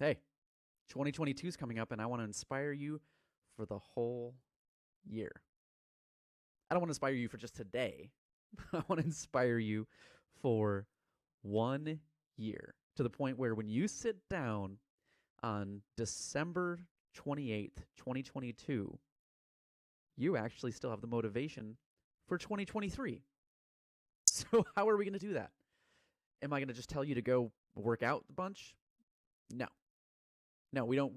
Hey, 2022 is coming up, and I want to inspire you for the whole year. I don't want to inspire you for just today. I want to inspire you for 1 year, to the point where when you sit down on December 28th, 2022, you actually still have the motivation for 2023. So, how are we going to do that? Am I going to just tell you to go work out a bunch? No. No, we don't.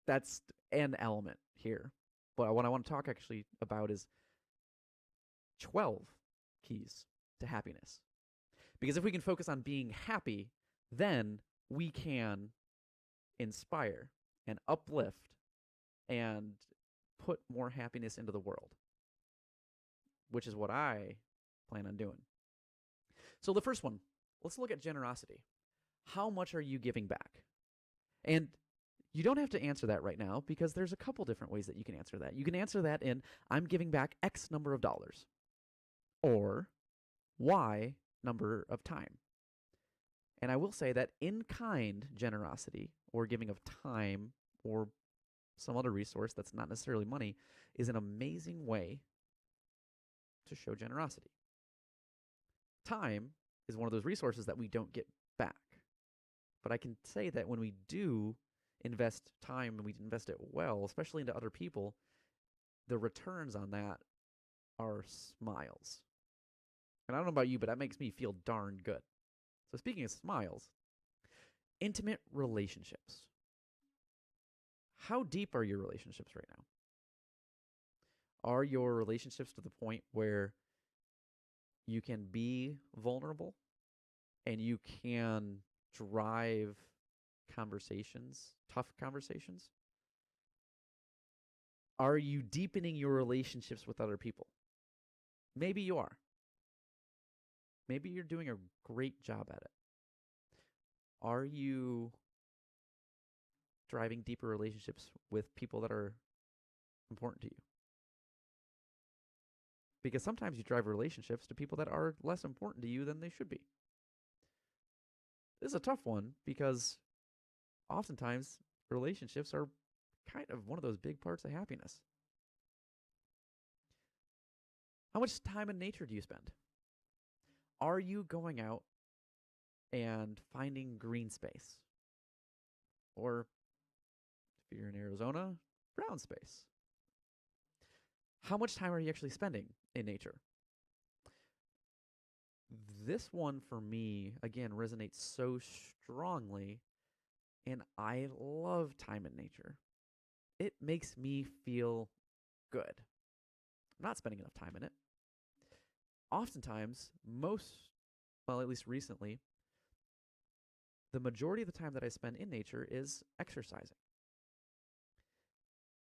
That's an element here. But what I want to talk actually about is 12 keys to happiness. Because if we can focus on being happy, then we can inspire and uplift and put more happiness into the world, which is what I plan on doing. So, the first one, let's look at generosity. How much are you giving back? And you don't have to answer that right now, because there's a couple different ways that you can answer that. You can answer that in, I'm giving back X number of dollars, or Y number of time. And I will say that in-kind generosity, or giving of time, or some other resource that's not necessarily money, is an amazing way to show generosity. Time is one of those resources that we don't get back. But I can say that when we do invest time and we invest it well, especially into other people, the returns on that are smiles. And I don't know about you, but that makes me feel darn good. So, speaking of smiles, intimate relationships. How deep are your relationships right now? Are your relationships to the point where you can be vulnerable and you can drive conversations, tough conversations? Are you deepening your relationships with other people? Maybe you are. Maybe you're doing a great job at it. Are you driving deeper relationships with people that are important to you? Because sometimes you drive relationships to people that are less important to you than they should be. This is a tough one, because oftentimes relationships are kind of one of those big parts of happiness. How much time in nature do you spend? Are you going out and finding green space? Or if you're in Arizona, brown space. How much time are you actually spending in nature? This one for me, again, resonates so strongly, and I love time in nature. It makes me feel good. I'm not spending enough time in it. Oftentimes, at least recently, the majority of the time that I spend in nature is exercising.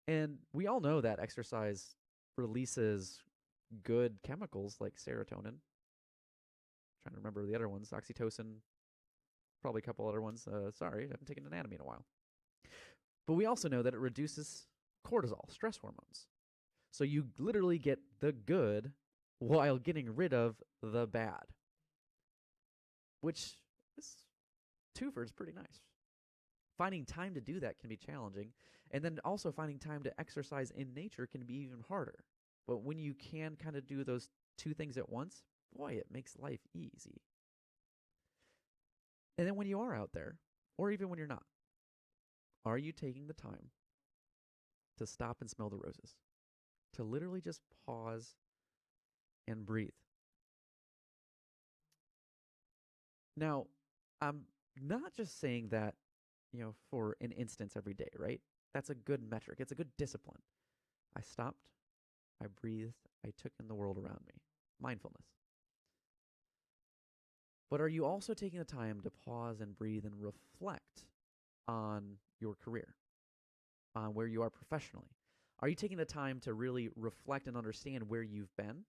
And we all know that exercise releases good chemicals like serotonin. I'm trying to remember the other ones, oxytocin, probably a couple other ones. Sorry, I haven't taken anatomy in a while. But we also know that it reduces cortisol, stress hormones. So you literally get the good while getting rid of the bad, which is twofer is pretty nice. Finding time to do that can be challenging. And then also finding time to exercise in nature can be even harder. But when you can kind of do those two things at once, boy, it makes life easy. And then when you are out there, or even when you're not, are you taking the time to stop and smell the roses? To literally just pause and breathe? Now, I'm not just saying that, for an instance every day, right? That's a good metric. It's a good discipline. I stopped, I breathed, I took in the world around me. Mindfulness. But are you also taking the time to pause and breathe and reflect on your career, on where you are professionally? Are you taking the time to really reflect and understand where you've been,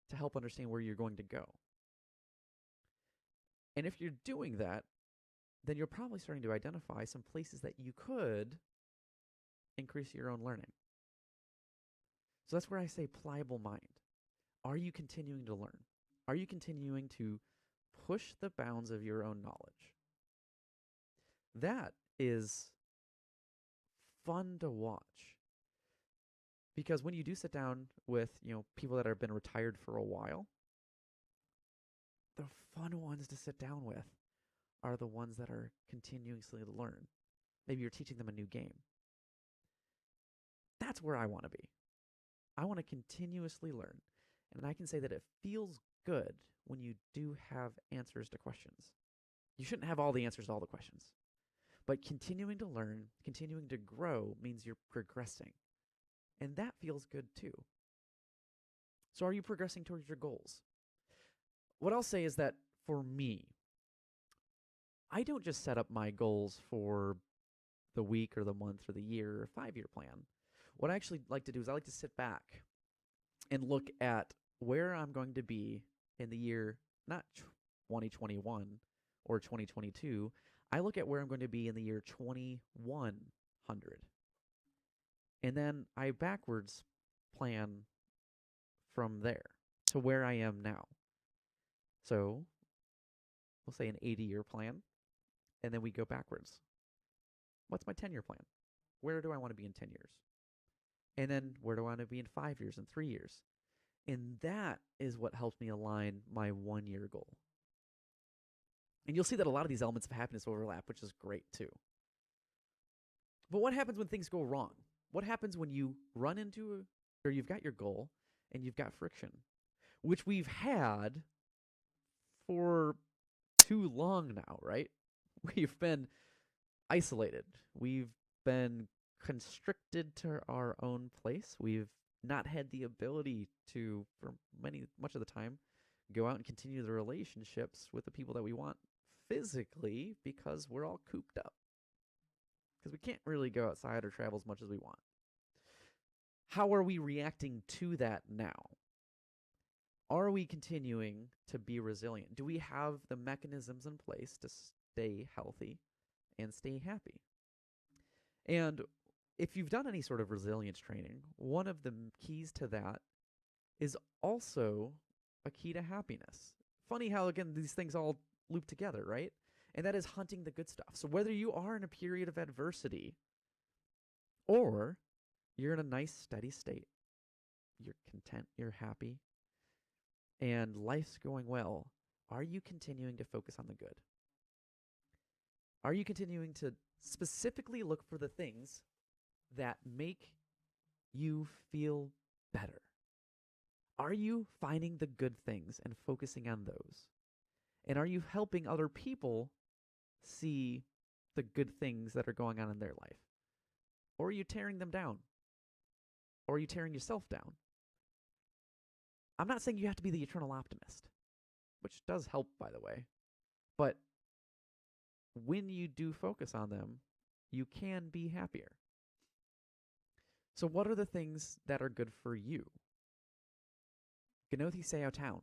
to help understand where you're going to go? And if you're doing that, then you're probably starting to identify some places that you could increase your own learning. So that's where I say pliable mind. Are you continuing to learn? Are you continuing to push the bounds of your own knowledge? That is fun to watch. Because when you do sit down with, people that have been retired for a while, the fun ones to sit down with are the ones that are continuously to learn. Maybe you're teaching them a new game. That's where I want to be. I want to continuously learn. And I can say that it feels good when you do have answers to questions. You shouldn't have all the answers to all the questions. But continuing to learn, continuing to grow means you're progressing. And that feels good too. So are you progressing towards your goals? What I'll say is that for me, I don't just set up my goals for the week or the month or the year or 5-year plan. What I actually like to do is I like to sit back and look at where I'm going to be in the year, not 2021 or 2022. I look at where I'm going to be in the year 2100. And then I backwards plan from there to where I am now. So we'll say an 80-year plan, and then we go backwards. What's my 10-year plan? Where do I want to be in 10 years? And then where do I want to be in 5 years and 3 years? And that is what helps me align my 1-year goal. And you'll see that a lot of these elements of happiness overlap, which is great too. But what happens when things go wrong? What happens when you run into, or you've got your goal and you've got friction, which we've had for too long now, right? We've been isolated. We've been constricted to our own place. We've not had the ability to, for much of the time, go out and continue the relationships with the people that we want physically because we're all cooped up. Because we can't really go outside or travel as much as we want. How are we reacting to that now? Are we continuing to be resilient? Do we have the mechanisms in place to stay healthy and stay happy? And if you've done any sort of resilience training, one of the keys to that is also a key to happiness. Funny how, again, these things all loop together, right? And that is hunting the good stuff. So whether you are in a period of adversity or you're in a nice, steady state, you're content, you're happy, and life's going well, are you continuing to focus on the good? Are you continuing to specifically look for the things that make you feel better? Are you finding the good things and focusing on those? And are you helping other people see the good things that are going on in their life? Or are you tearing them down? Or are you tearing yourself down? I'm not saying you have to be the eternal optimist, which does help, by the way. But when you do focus on them, you can be happier. So what are the things that are good for you? Ganothi Seo Town.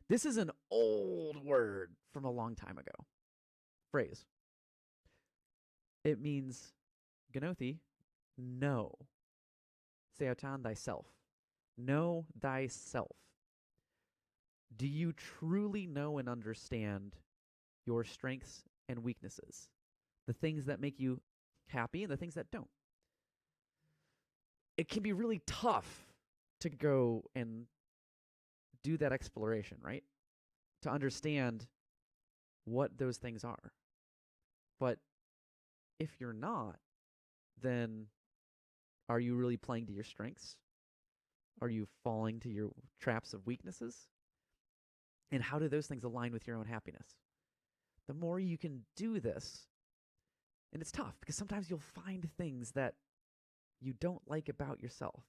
This is an old word from a long time ago. Phrase. It means, Ganothi, know. Seo Town, thyself. Know thyself. Do you truly know and understand your strengths and weaknesses? The things that make you happy and the things that don't. It can be really tough to go and do that exploration, right? To understand what those things are. But if you're not, then are you really playing to your strengths? Are you falling to your traps of weaknesses? And how do those things align with your own happiness? The more you can do this, and it's tough because sometimes you'll find things that you don't like about yourself.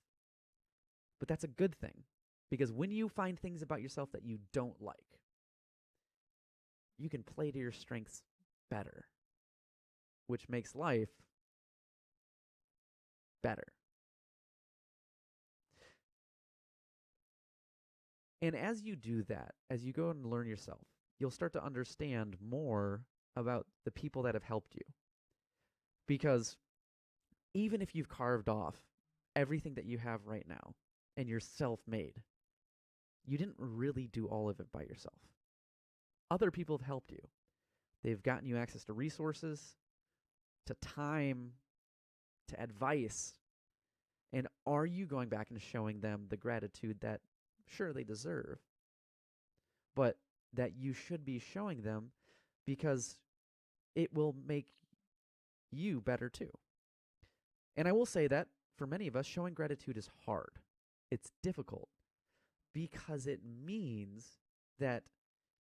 But that's a good thing, because when you find things about yourself that you don't like, you can play to your strengths better, which makes life better. And as you do that, as you go and learn yourself, you'll start to understand more about the people that have helped you. Because even if you've carved off everything that you have right now and you're self-made, you didn't really do all of it by yourself. Other people have helped you. They've gotten you access to resources. to time, to advice? And are you going back and showing them the gratitude that, sure, they deserve, but that you should be showing them because it will make you better too? And I will say that for many of us, showing gratitude is hard. It's difficult because it means that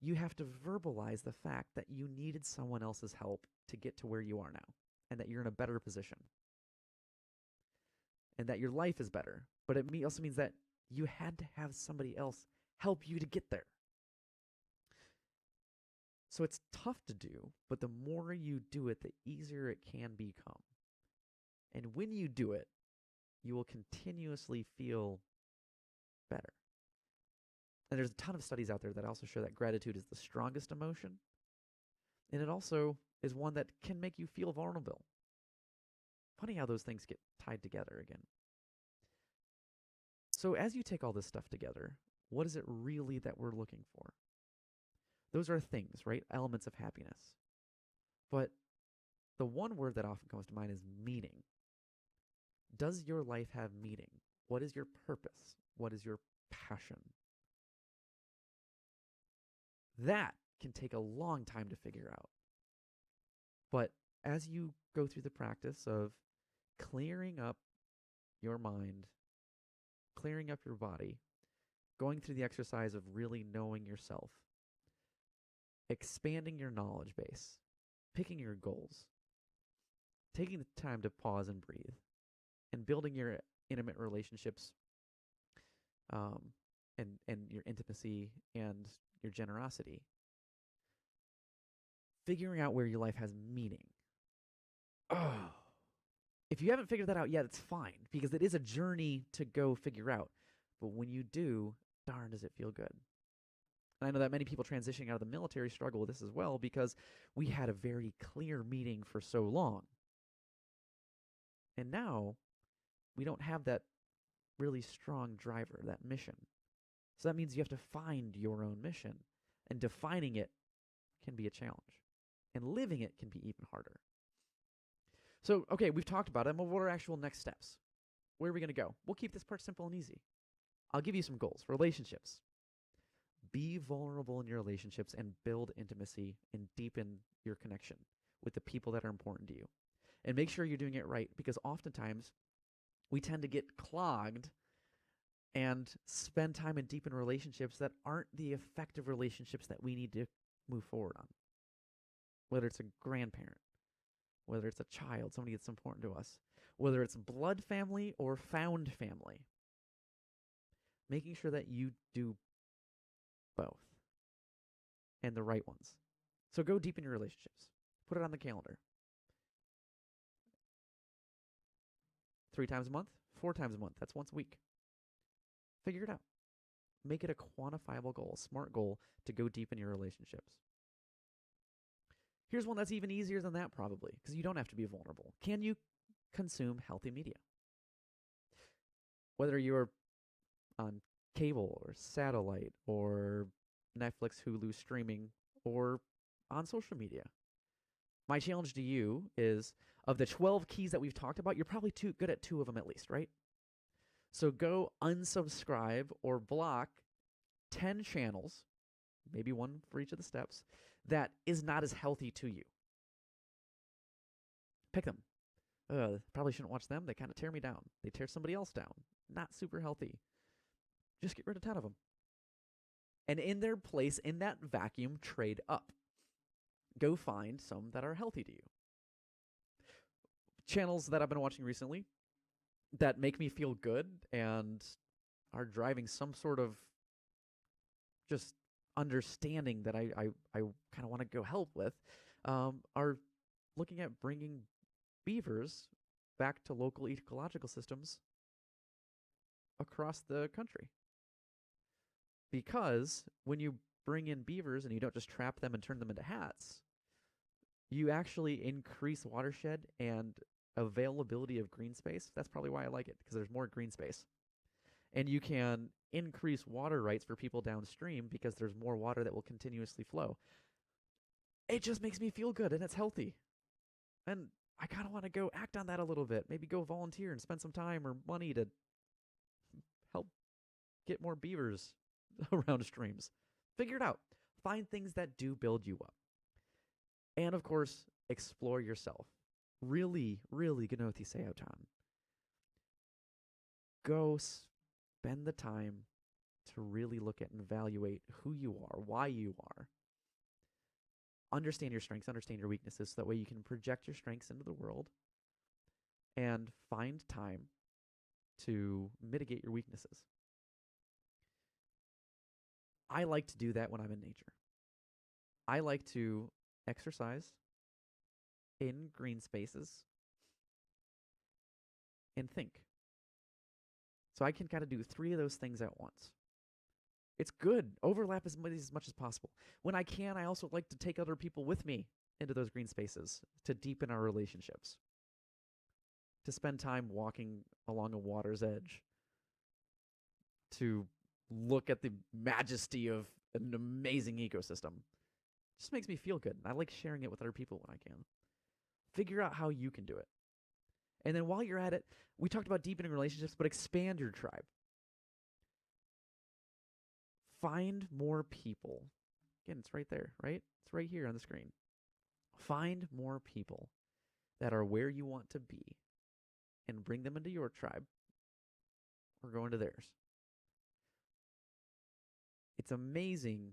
you have to verbalize the fact that you needed someone else's help to get to where you are now, and that you're in a better position, and that your life is better. But it also means that you had to have somebody else help you to get there. So it's tough to do, but the more you do it, the easier it can become. And when you do it, you will continuously feel better. And there's a ton of studies out there that also show that gratitude is the strongest emotion. And it also is one that can make you feel vulnerable. Funny how those things get tied together again. So as you take all this stuff together, what is it really that we're looking for? Those are things, right? Elements of happiness. But the one word that often comes to mind is meaning. Does your life have meaning? What is your purpose? What is your passion? That can take a long time to figure out. But as you go through the practice of clearing up your mind, clearing up your body, going through the exercise of really knowing yourself, expanding your knowledge base, picking your goals, taking the time to pause and breathe, and building your intimate relationships, and your intimacy and your generosity, figuring out where your life has meaning. Oh, if you haven't figured that out yet, it's fine, because it is a journey to go figure out. But when you do, darn, does it feel good. And I know that many people transitioning out of the military struggle with this as well, because we had a very clear meaning for so long. And now we don't have that really strong driver, that mission. So that means you have to find your own mission, and defining it can be a challenge, and living it can be even harder. So, okay, we've talked about it. But what are actual next steps? Where are we going to go? We'll keep this part simple and easy. I'll give you some goals. Relationships. Be vulnerable in your relationships and build intimacy and deepen your connection with the people that are important to you. And make sure you're doing it right, because oftentimes we tend to get clogged and spend time in deepen relationships that aren't the effective relationships that we need to move forward on. Whether it's a grandparent, whether it's a child, somebody that's important to us, whether it's blood family or found family. Making sure that you do both, and the right ones. So go deep in your relationships. Put it on the calendar. 3 times a month, 4 times a month. That's once a week. Figure it out. Make it a quantifiable goal, a smart goal to go deep in your relationships. Here's one that's even easier than that, probably, because you don't have to be vulnerable. Can you consume healthy media? Whether you're on cable or satellite or Netflix, Hulu streaming, or on social media. My challenge to you is, of the 12 keys that we've talked about, you're probably too good at 2 of them at least, right? So go unsubscribe or block 10 channels, maybe 1 for each of the steps, that is not as healthy to you. Pick them. Probably shouldn't watch them. They kind of tear me down. They tear somebody else down. Not super healthy. Just get rid of 10 of them. And in their place, in that vacuum, trade up. Go find some that are healthy to you. Channels that I've been watching recently that make me feel good and are driving some sort of just understanding that I kind of want to go help with, are looking at bringing beavers back to local ecological systems across the country. Because when you bring in beavers and you don't just trap them and turn them into hats, you actually increase watershed and availability of green space. That's probably why I like it, because there's more green space. And you can increase water rights for people downstream because there's more water that will continuously flow. It just makes me feel good, and it's healthy. And I kind of want to go act on that a little bit. Maybe go volunteer and spend some time or money to help get more beavers around streams. Figure it out. Find things that do build you up. And of course, explore yourself. Really, really Gnothi Seotan. Go spend the time to really look at and evaluate who you are, why you are. Understand your strengths, understand your weaknesses, so that way you can project your strengths into the world and find time to mitigate your weaknesses. I like to do that when I'm in nature. I like to exercise in green spaces and think. So I can kind of do 3 of those things at once. It's good. Overlap as much as possible. When I can, I also like to take other people with me into those green spaces to deepen our relationships, to spend time walking along a water's edge, to look at the majesty of an amazing ecosystem. It just makes me feel good. I like sharing it with other people when I can. Figure out how you can do it. And then while you're at it, we talked about deepening relationships, but expand your tribe. Find more people. Again, it's right there, right? It's right here on the screen. Find more people that are where you want to be and bring them into your tribe or go into theirs. It's amazing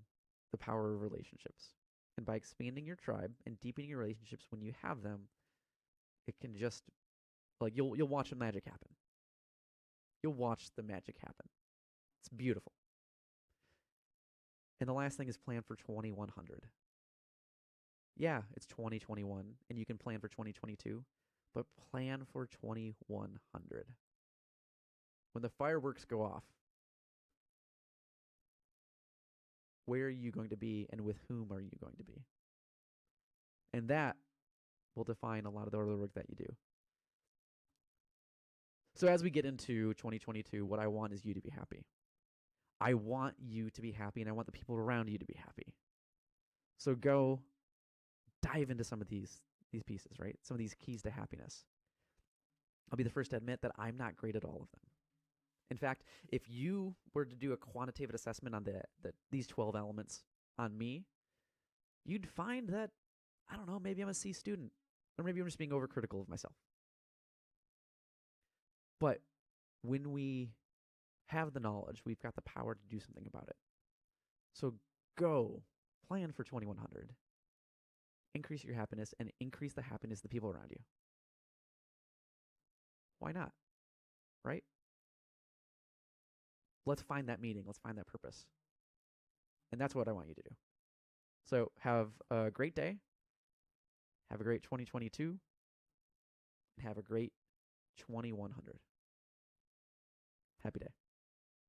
the power of relationships. And by expanding your tribe and deepening your relationships when you have them, it can just, like, you'll watch the magic happen. You'll watch the magic happen. It's beautiful. And the last thing is plan for 2100. Yeah, it's 2021, and you can plan for 2022, but plan for 2100. When the fireworks go off, where are you going to be, and with whom are you going to be? And that will define a lot of the other work that you do. So as we get into 2022, what I want is you to be happy. I want you to be happy, and I want the people around you to be happy. So go dive into some of these pieces, right? Some of these keys to happiness. I'll be the first to admit that I'm not great at all of them. In fact, if you were to do a quantitative assessment on these 12 elements on me, you'd find that, I don't know, maybe I'm a C student, or maybe I'm just being overcritical of myself. But when we have the knowledge, we've got the power to do something about it. So go plan for 2100. Increase your happiness and increase the happiness of the people around you. Why not? Right? Let's find that meaning. Let's find that purpose. And that's what I want you to do. So have a great day. Have a great 2022. And have a great 2100. Happy day.